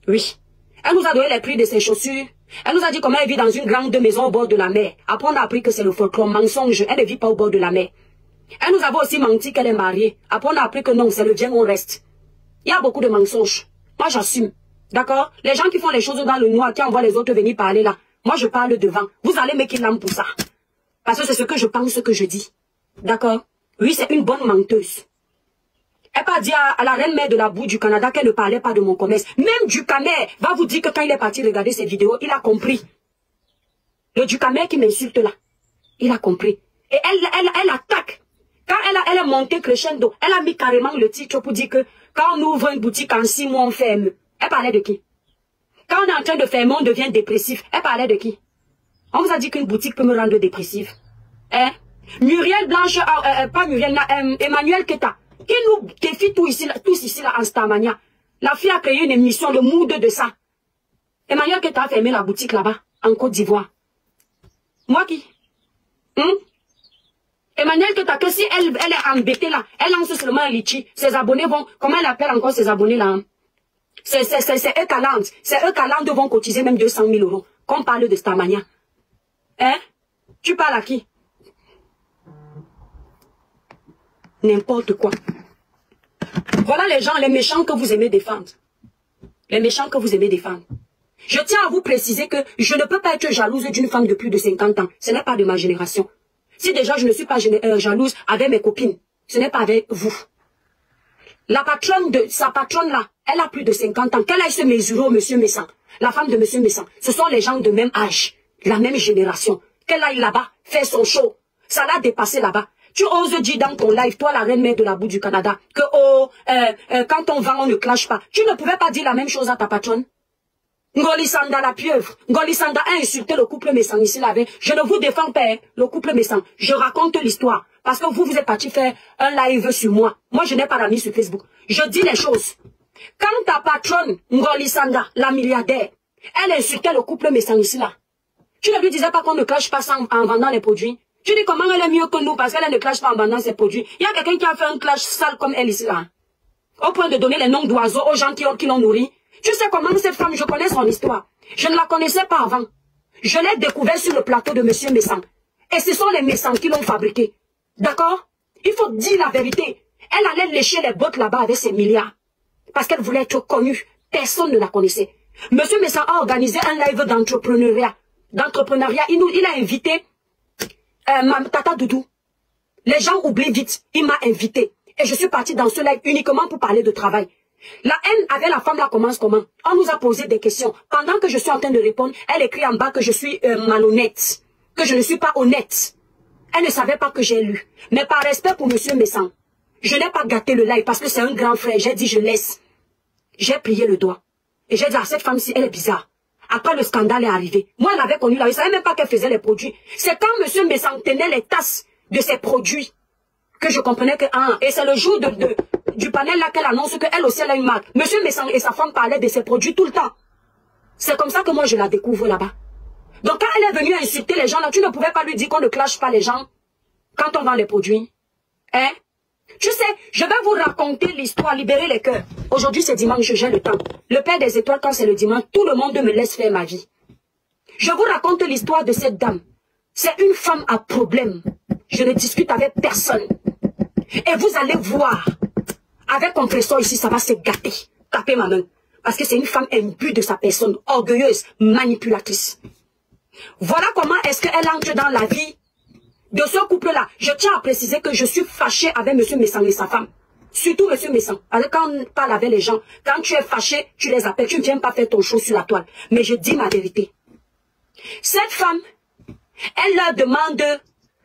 Oui. Elle nous a donné les prix de ses chaussures. Elle nous a dit comment elle vit dans une grande maison au bord de la mer. Après, on a appris que c'est le folklore, mensonge. Elle ne vit pas au bord de la mer. Elle nous avait aussi menti qu'elle est mariée. Après, on a appris que non, c'est le viens, on reste. Il y a beaucoup de mensonges. Moi, j'assume. D'accord? Les gens qui font les choses dans le noir, qui envoient les autres venir parler là. Moi, je parle devant. Vous allez me qu'il l'âme pour ça. Parce que c'est ce que je pense, ce que je dis. D'accord? Oui, c'est une bonne menteuse. Elle pas dit à la reine mère de la boue du Canada qu'elle ne parlait pas de mon commerce. Même Ducamer va vous dire que quand il est parti regarder ses vidéos, il a compris. Le Ducamer qui m'insulte là, il a compris. Et elle attaque. Quand elle est montée crescendo, elle a mis carrément le titre pour dire que quand on ouvre une boutique en 6 mois, on ferme. Elle parlait de qui? Quand on est en train de fermer, on devient dépressif. Elle parlait de qui? On vous a dit qu'une boutique peut me rendre dépressive. Hein? Muriel Blanche, pas Muriel, Emmanuel Keta, qui nous défie tous ici là, en Starmania. La fille a créé une émission, le mood de ça. Emmanuel Keta a fermé la boutique là-bas, en Côte d'Ivoire. Moi qui? Emmanuel Keta, que si elle est embêtée là, elle lance seulement un litchi. Ses abonnés vont, comment elle appelle encore ses abonnés là? Hein? C'est eux Caland. C'est eux Caland vont cotiser même 200 000 €. Qu'on parle de Starmania. Hein? Tu parles à qui? N'importe quoi. Voilà les gens, les méchants que vous aimez défendre. Les méchants que vous aimez défendre. Je tiens à vous préciser que je ne peux pas être jalouse d'une femme de plus de 50 ans. Ce n'est pas de ma génération. Si déjà je ne suis pas jalouse avec mes copines, ce n'est pas avec vous. La patronne de sa patronne là, elle a plus de 50 ans. Qu'elle aille se mesurer au monsieur Messan. La femme de monsieur Messan. Ce sont les gens de même âge, la même génération. Qu'elle aille là-bas, faire son show. Ça l'a dépassé là-bas. Tu oses dire dans ton live, toi la reine mère de la boue du Canada, que quand on vend, on ne clash pas. Tu ne pouvais pas dire la même chose à ta patronne? Ngolisanda la pieuvre. Ngolisanda a insulté le couple Messan ici là. Je ne vous défends pas, hein, le couple Messan. Je raconte l'histoire. Parce que vous êtes parti faire un live sur moi. Moi, je n'ai pas d'amis sur Facebook. Je dis les choses. Quand ta patronne, Ngolisanda, la milliardaire, elle insultait le couple Messan ici là. Tu ne lui disais pas qu'on ne clash pas en vendant les produits? Tu dis comment elle est mieux que nous parce qu'elle ne clash pas en vendant ses produits. Il y a quelqu'un qui a fait un clash sale comme elle ici là. Au point de donner les noms d'oiseaux aux gens qui l'ont nourri. Tu sais comment cette femme, je connais son histoire. Je ne la connaissais pas avant. Je l'ai découvert sur le plateau de monsieur Messan. Et ce sont les Messans qui l'ont fabriqué. D'accord? Il faut dire la vérité. Elle allait lécher les bottes là-bas avec ses milliards. Parce qu'elle voulait être connue. Personne ne la connaissait. Monsieur Messan a organisé un live d'entrepreneuriat. Il a invité Tata Doudou. Les gens oublient vite. Il m'a invité. Et je suis partie dans ce live uniquement pour parler de travail. La haine avec la femme là commence comment? On nous a posé des questions. Pendant que je suis en train de répondre, elle écrit en bas que je suis malhonnête. Que je ne suis pas honnête. Elle ne savait pas que j'ai lu. Mais par respect pour monsieur Messan, je n'ai pas gâté le live parce que c'est un grand frère. J'ai dit je laisse. J'ai plié le doigt. Et j'ai dit à cette femme-ci, elle est bizarre. Après le scandale est arrivé. Moi, elle avait connu là. Je ne savais même pas qu'elle faisait les produits. C'est quand monsieur Messan tenait les tasses de ses produits que je comprenais que... et c'est le jour du panel là qu'elle annonce qu'elle aussi elle a une marque. Monsieur Messan et sa femme parlaient de ses produits tout le temps. C'est comme ça que moi je la découvre là-bas. Donc quand elle est venue insulter les gens là, tu ne pouvais pas lui dire qu'on ne clash pas les gens quand on vend les produits. Hein? Tu sais, je vais vous raconter l'histoire, libérer les cœurs. Aujourd'hui c'est dimanche, j'ai le temps. Le Père des étoiles, quand c'est le dimanche, tout le monde me laisse faire ma vie. Je vous raconte l'histoire de cette dame. C'est une femme à problème. Je ne discute avec personne. Et vous allez voir, avec compresseur ici, ça va se gâter. Tapez ma main. Parce que c'est une femme imbue de sa personne, orgueilleuse, manipulatrice. Voilà comment est-ce qu'elle entre dans la vie de ce couple-là. Je tiens à préciser que je suis fâchée avec monsieur Messan et sa femme. Surtout monsieur Messan. Alors quand on parle avec les gens, quand tu es fâché, tu les appelles, tu ne viens pas faire ton show sur la toile. Mais je dis ma vérité. Cette femme, elle leur demande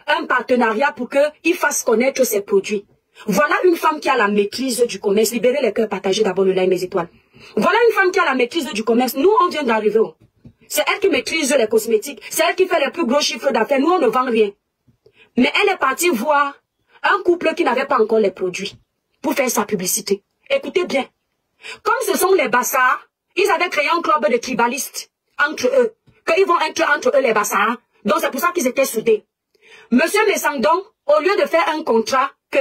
un partenariat pour qu'ils fassent connaître ses produits. Voilà une femme qui a la maîtrise du commerce. Libérez les cœurs, partagez d'abord le like, mes étoiles. Voilà une femme qui a la maîtrise du commerce. Nous, on vient d'arriver. C'est elle qui maîtrise les cosmétiques. C'est elle qui fait les plus gros chiffres d'affaires. Nous, on ne vend rien. Mais elle est partie voir un couple qui n'avait pas encore les produits pour faire sa publicité. Écoutez bien. Comme ce sont les bassards, ils avaient créé un club de tribalistes entre eux. Qu'ils vont être entre eux les bassards. Donc c'est pour ça qu'ils étaient soudés. Monsieur Messandon, au lieu de faire un contrat que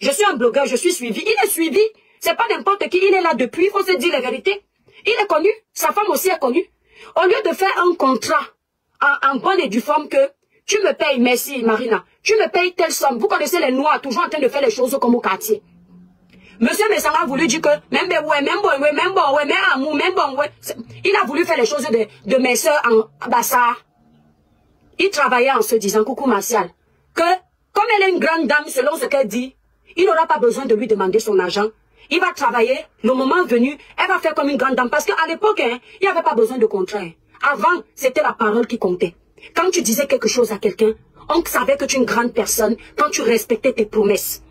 je suis un blogueur, je suis suivi. Il est suivi. C'est pas n'importe qui. Il est là depuis. Il faut se dire la vérité. Il est connu, sa femme aussi est connue. Au lieu de faire un contrat en bonne et due forme que tu me payes, merci Marina, tu me payes telle somme. Vous connaissez les Noirs, toujours en train de faire les choses comme au quartier. Monsieur Messang a voulu dire que il a voulu faire les choses de mes soeurs en Bassar. Il travaillait en se disant, coucou Martial, que comme elle est une grande dame selon ce qu'elle dit, il n'aura pas besoin de lui demander son argent. Il va travailler, le moment venu, elle va faire comme une grande dame. Parce qu'à l'époque, il n'y avait pas besoin de contrat. Avant, c'était la parole qui comptait. Quand tu disais quelque chose à quelqu'un, on savait que tu es une grande personne quand tu respectais tes promesses.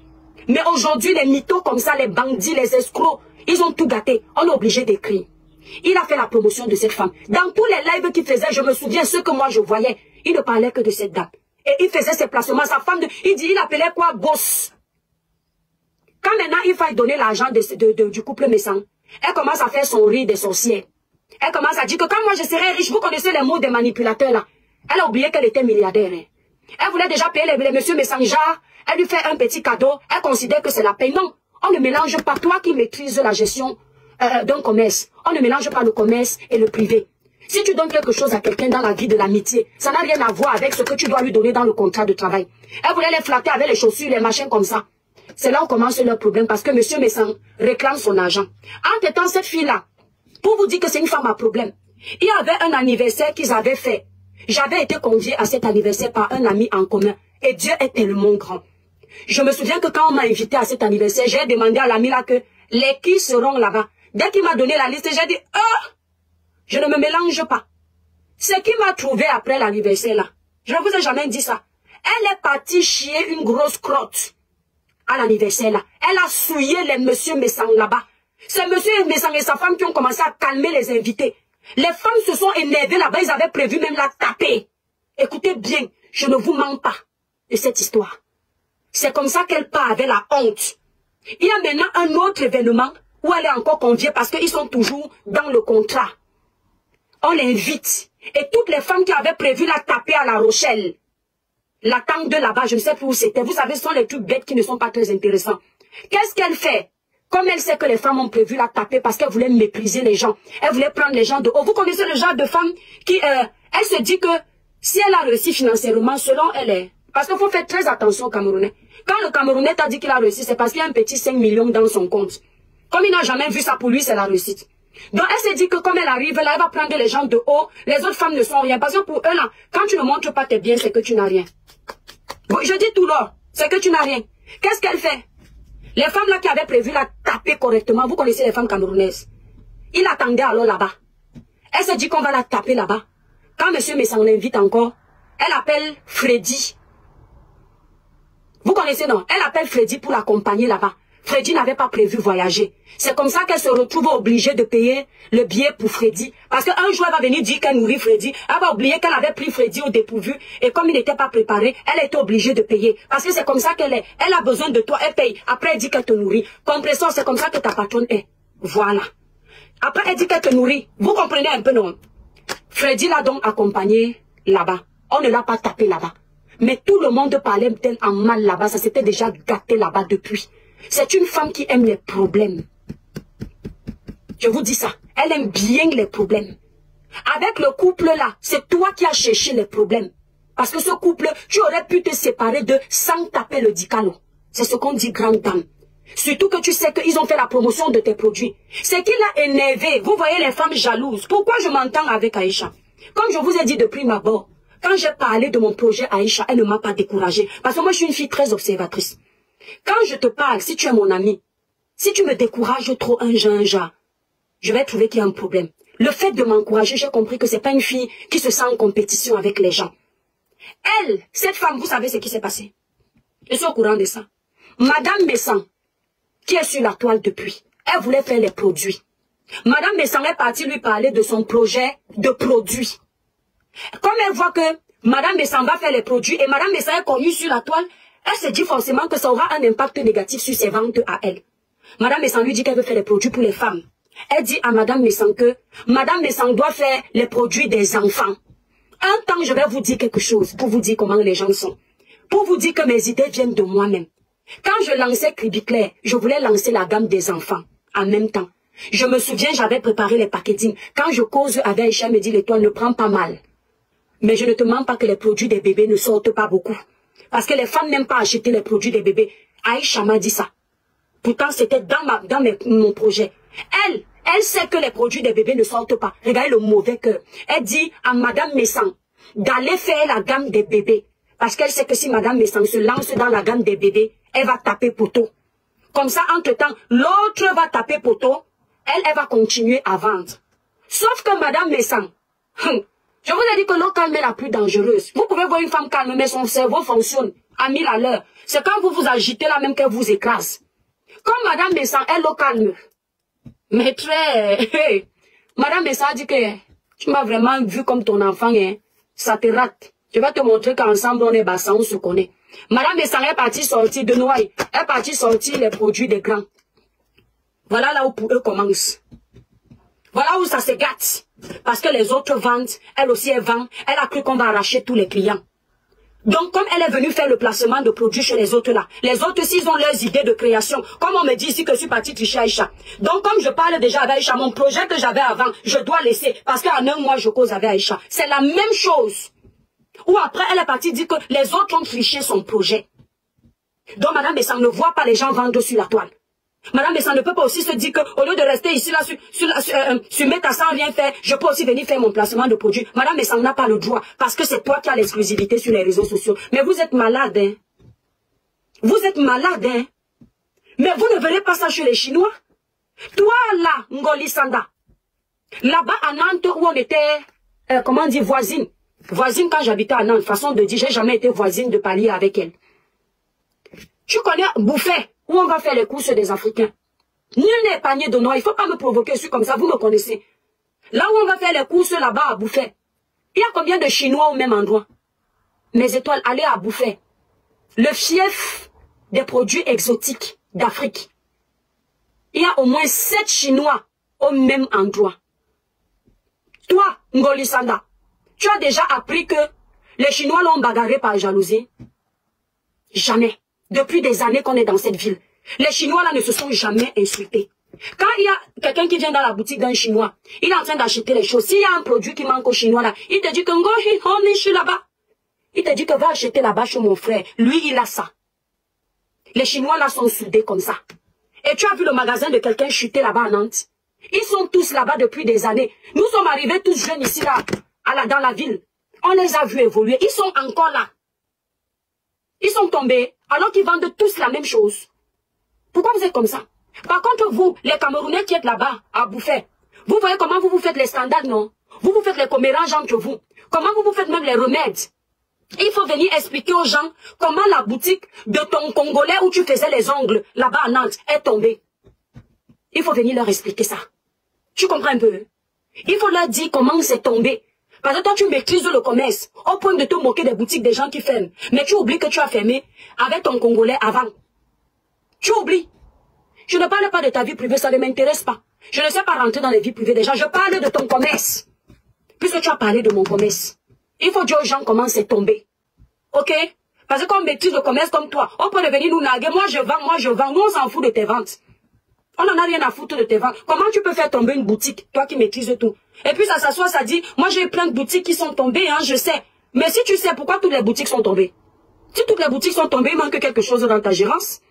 Mais aujourd'hui, les mythos comme ça, les bandits, les escrocs, ils ont tout gâté. On est obligé d'écrire. Il a fait la promotion de cette femme. Dans tous les lives qu'il faisait, je me souviens, ce que moi je voyais, il ne parlait que de cette dame. Et il faisait ses placements. Sa femme, il appelait quoi? Boss. Quand maintenant il faut donner l'argent du couple Messang, elle commence à faire son riz des sorcières. Elle commence à dire que quand moi je serai riche, vous connaissez les mots des manipulateurs là. Elle a oublié qu'elle était milliardaire. Hein. Elle voulait déjà payer les monsieur Messanjar. Elle lui fait un petit cadeau. Elle considère que c'est la paye. Non, on ne mélange pas. Toi qui maîtrises la gestion d'un commerce, on ne mélange pas le commerce et le privé. Si tu donnes quelque chose à quelqu'un dans la vie de l'amitié, ça n'a rien à voir avec ce que tu dois lui donner dans le contrat de travail. Elle voulait les flatter avec les chaussures, les machins comme ça. C'est là où commence leur problème parce que monsieur Messang réclame son argent. Entre-temps, cette fille-là, pour vous dire que c'est une femme à problème, il y avait un anniversaire qu'ils avaient fait. J'avais été conviée à cet anniversaire par un ami en commun. Et Dieu est tellement grand. Je me souviens que quand on m'a invité à cet anniversaire, j'ai demandé à l'ami là que les qui seront là-bas. Dès qu'il m'a donné la liste, j'ai dit, je ne me mélange pas. Ce qui m'a trouvé après l'anniversaire là, je ne vous ai jamais dit ça. Elle est partie chier une grosse crotte à l'anniversaire là. Elle a souillé les monsieur Messang là-bas. C'est monsieur Messang et sa femme qui ont commencé à calmer les invités. Les femmes se sont énervées là-bas, ils avaient prévu même la taper. Écoutez bien, je ne vous mens pas de cette histoire. C'est comme ça qu'elle part avec la honte. Il y a maintenant un autre événement où elle est encore conviée parce qu'ils sont toujours dans le contrat. On l'invite. Et toutes les femmes qui avaient prévu la taper à La Rochelle, l'attendent de là-bas, je ne sais plus où c'était. Vous savez, ce sont les trucs bêtes qui ne sont pas très intéressants. Qu'est-ce qu'elle fait? Comme elle sait que les femmes ont prévu la taper parce qu'elle voulait mépriser les gens. Elle voulait prendre les gens de haut. Vous connaissez le genre de femme qui, elle se dit que si elle a réussi financièrement, selon elle est. Parce qu'il faut faire très attention au Camerounais. Quand le Camerounais t'a dit qu'il a réussi, c'est parce qu'il y a un petit 5 millions dans son compte. Comme il n'a jamais vu ça pour lui, c'est la réussite. Donc elle se dit que comme elle arrive là, elle va prendre les gens de haut. Les autres femmes ne sont rien. Parce que pour eux là, quand tu ne montres pas tes biens, c'est que tu n'as rien. Bon, je dis tout là, c'est que tu n'as rien. Qu'est-ce qu'elle fait? Les femmes là qui avaient prévu la taper correctement, vous connaissez les femmes camerounaises. Il attendait alors là-bas. Elle se dit qu'on va la taper là-bas. Quand monsieur Messang l'invite encore, elle appelle Freddy. Vous connaissez non? Elle appelle Freddy pour l'accompagner là-bas. Freddy n'avait pas prévu voyager. C'est comme ça qu'elle se retrouve obligée de payer le billet pour Freddy. Parce qu'un jour, elle va venir dire qu'elle nourrit Freddy. Elle va oublier qu'elle avait pris Freddy au dépourvu. Et comme il n'était pas préparé, elle était obligée de payer. Parce que c'est comme ça qu'elle est. Elle a besoin de toi, elle paye. Après, elle dit qu'elle te nourrit. Compresseur, c'est comme ça que ta patronne est. Voilà. Après, elle dit qu'elle te nourrit. Vous comprenez un peu, non? Freddy l'a donc accompagné là-bas. On ne l'a pas tapé là-bas. Mais tout le monde parlait d'elle en mal là-bas. Ça s'était déjà gâté là-bas depuis. C'est une femme qui aime les problèmes. Je vous dis ça. Elle aime bien les problèmes. Avec le couple là, c'est toi qui as cherché les problèmes. Parce que ce couple, tu aurais pu te séparer d'eux sans taper le dicalo. C'est ce qu'on dit grande dame. Surtout que tu sais qu'ils ont fait la promotion de tes produits. C'est qu'il a énervé. Vous voyez les femmes jalouses. Pourquoi je m'entends avec Aïcha? Comme je vous ai dit de prime abord, quand j'ai parlé de mon projet Aïcha, elle ne m'a pas découragée. Parce que moi, je suis une fille très observatrice. Quand je te parle, si tu es mon ami, si tu me décourages trop un ginja, je vais trouver qu'il y a un problème. Le fait de m'encourager, j'ai compris que c'est pas une fille qui se sent en compétition avec les gens. Elle, cette femme, vous savez ce qui s'est passé. Je suis au courant de ça. Madame Messang, qui est sur la toile depuis, elle voulait faire les produits. Madame Messang est partie lui parler de son projet de produits. Comme elle voit que Madame Messang va faire les produits et Madame Messang est connue sur la toile, elle se dit forcément que ça aura un impact négatif sur ses ventes à elle. Madame Messang lui dit qu'elle veut faire les produits pour les femmes. Elle dit à Madame Messang que Madame Messang doit faire les produits des enfants. Un temps, je vais vous dire quelque chose pour vous dire comment les gens sont. Pour vous dire que mes idées viennent de moi-même. Quand je lançais Cribiclair, je voulais lancer la gamme des enfants en même temps. Je me souviens, j'avais préparé les packaging. Quand je cause avec Aïcha, elle me dit, l'étoile ne prend pas mal. Mais je ne te mens pas que les produits des bébés ne sortent pas beaucoup. Parce que les femmes n'aiment pas acheter les produits des bébés. Aïcha m'a dit ça. Pourtant, c'était dans mon projet. Elle sait que les produits des bébés ne sortent pas. Regardez le mauvais cœur. Elle dit à Madame Messan d'aller faire la gamme des bébés. Parce qu'elle sait que si Madame Messan se lance dans la gamme des bébés, elle va taper poteau. Comme ça, entre-temps, l'autre va taper poteau. Elle va continuer à vendre. Sauf que Madame Messan, je vous ai dit que l'eau calme est la plus dangereuse. Vous pouvez voir une femme calme, mais son cerveau fonctionne à 1000 à l'heure. C'est quand vous vous agitez là même qu'elle vous écrase. Comme Madame Messan est l'eau calme. Mais très... Madame Messan a dit que tu m'as vraiment vu comme ton enfant, hein. Ça te rate. Je vais te montrer qu'ensemble on est bassin, on se connaît. Madame Messan est partie sortir de Noailles. Elle est partie sortir les produits des grands. Voilà là où pour eux commence. Voilà où ça se gâte. Parce que les autres vendent, elle aussi elle vend. Elle a cru qu'on va arracher tous les clients. Donc comme elle est venue faire le placement de produits chez les autres là, les autres aussi ils ont leurs idées de création. Comme on me dit ici que je suis partie tricher Aïcha. Donc comme je parle déjà avec Aïcha, mon projet que j'avais avant, je dois laisser. Parce qu'en un mois je cause avec Aïcha. C'est la même chose. Ou après elle est partie dire que les autres ont triché son projet. Donc Madame Messan ne voit pas les gens vendre sur la toile. Madame Messan ne peut pas aussi se dire que au lieu de rester ici là sur Meta sans rien faire, je peux aussi venir faire mon placement de produits. Madame Messan n'a pas le droit parce que c'est toi qui as l'exclusivité sur les réseaux sociaux. Mais vous êtes malade, hein. Vous êtes malade, hein. Mais vous ne verrez pas ça chez les Chinois. Toi là, Ngoli Sanda, là-bas à Nantes où on était, comment dire, voisine. Voisine quand j'habitais à Nantes, façon de dire, j'ai jamais été voisine de palier avec elle. Tu connais Bouffet, où on va faire les courses des Africains. Nul n'est épargné de noix, il ne faut pas me provoquer, je suis comme ça, vous me connaissez. Là où on va faire les courses là-bas à Bouffet, il y a combien de Chinois au même endroit? Mes étoiles, allez à Bouffet. Le fief des produits exotiques d'Afrique. Il y a au moins 7 Chinois au même endroit. Toi, Ngoli Sanda, tu as déjà appris que les Chinois l'ont bagarré par jalousie? Jamais. Depuis des années qu'on est dans cette ville. Les Chinois là ne se sont jamais insultés. Quand il y a quelqu'un qui vient dans la boutique d'un Chinois, il est en train d'acheter les choses. S'il y a un produit qui manque au Chinois là, il te dit que je suis là-bas. Il te dit que va acheter là-bas chez mon frère. Lui, il a ça. Les Chinois là sont soudés comme ça. Et tu as vu le magasin de quelqu'un chuter là-bas à Nantes? Ils sont tous là-bas depuis des années. Nous sommes arrivés tous jeunes ici là, dans la ville. On les a vus évoluer. Ils sont encore là. Ils sont tombés alors qu'ils vendent tous la même chose. Pourquoi vous êtes comme ça? Par contre, vous, les Camerounais qui êtes là-bas, à Bouffet, vous voyez comment vous faites les scandales, non? Vous faites les commérages entre vous. Comment vous faites même les remèdes? Il faut venir expliquer aux gens comment la boutique de ton Congolais où tu faisais les ongles, là-bas à Nantes, est tombée. Il faut venir leur expliquer ça. Tu comprends un peu? Il faut leur dire comment c'est tombé. Parce que toi, tu maîtrises le commerce, au point de te moquer des boutiques des gens qui ferment. Mais tu oublies que tu as fermé avec ton Congolais avant. Tu oublies. Je ne parle pas de ta vie privée, ça ne m'intéresse pas. Je ne sais pas rentrer dans les vies privées des gens. Je parle de ton commerce. Puisque tu as parlé de mon commerce. Il faut dire aux gens comment c'est tombé. Ok? Parce qu'on maîtrise le commerce comme toi. On peut venir nous narguer. Moi, je vends. Nous, on s'en fout de tes ventes. On n'en a rien à foutre de tes ventes. Comment tu peux faire tomber une boutique, toi qui maîtrises tout? Et puis ça s'assoit, ça dit, moi j'ai plein de boutiques qui sont tombées, hein, je sais. Mais si tu sais pourquoi toutes les boutiques sont tombées, si toutes les boutiques sont tombées, il manque quelque chose dans ta gérance.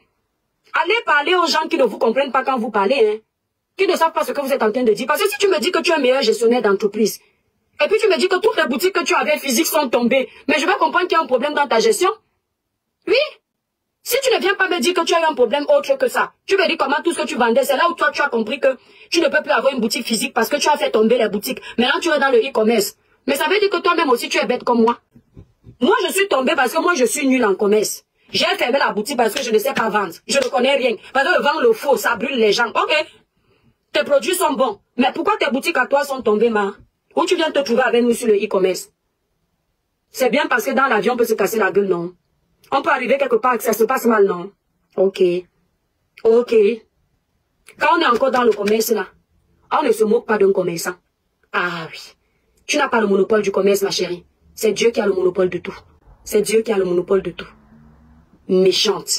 Allez parler aux gens qui ne vous comprennent pas quand vous parlez, hein, qui ne savent pas ce que vous êtes en train de dire. Parce que si tu me dis que tu es un meilleur gestionnaire d'entreprise, et puis tu me dis que toutes les boutiques que tu avais physiques sont tombées, mais je vais comprendre qu'il y a un problème dans ta gestion. Oui. Si tu ne viens pas me dire que tu as eu un problème autre que ça, tu me dis comment tout ce que tu vendais, c'est là où toi tu as compris que tu ne peux plus avoir une boutique physique parce que tu as fait tomber les boutiques. Maintenant tu es dans le e-commerce. Mais ça veut dire que toi-même aussi tu es bête comme moi. Moi je suis tombée parce que moi je suis nulle en commerce. J'ai fermé la boutique parce que je ne sais pas vendre. Je ne connais rien. Parce que je vends le faux, ça brûle les gens. Ok. Tes produits sont bons. Mais pourquoi tes boutiques à toi sont tombées, ma? Où tu viens te trouver avec nous sur le e-commerce? C'est bien parce que dans l'avion on peut se casser la gueule, non? On peut arriver quelque part que ça se passe mal, non? Ok. Ok. Quand on est encore dans le commerce, là, on ne se moque pas d'un commerçant. Ah oui. Tu n'as pas le monopole du commerce, ma chérie. C'est Dieu qui a le monopole de tout. C'est Dieu qui a le monopole de tout. Méchante.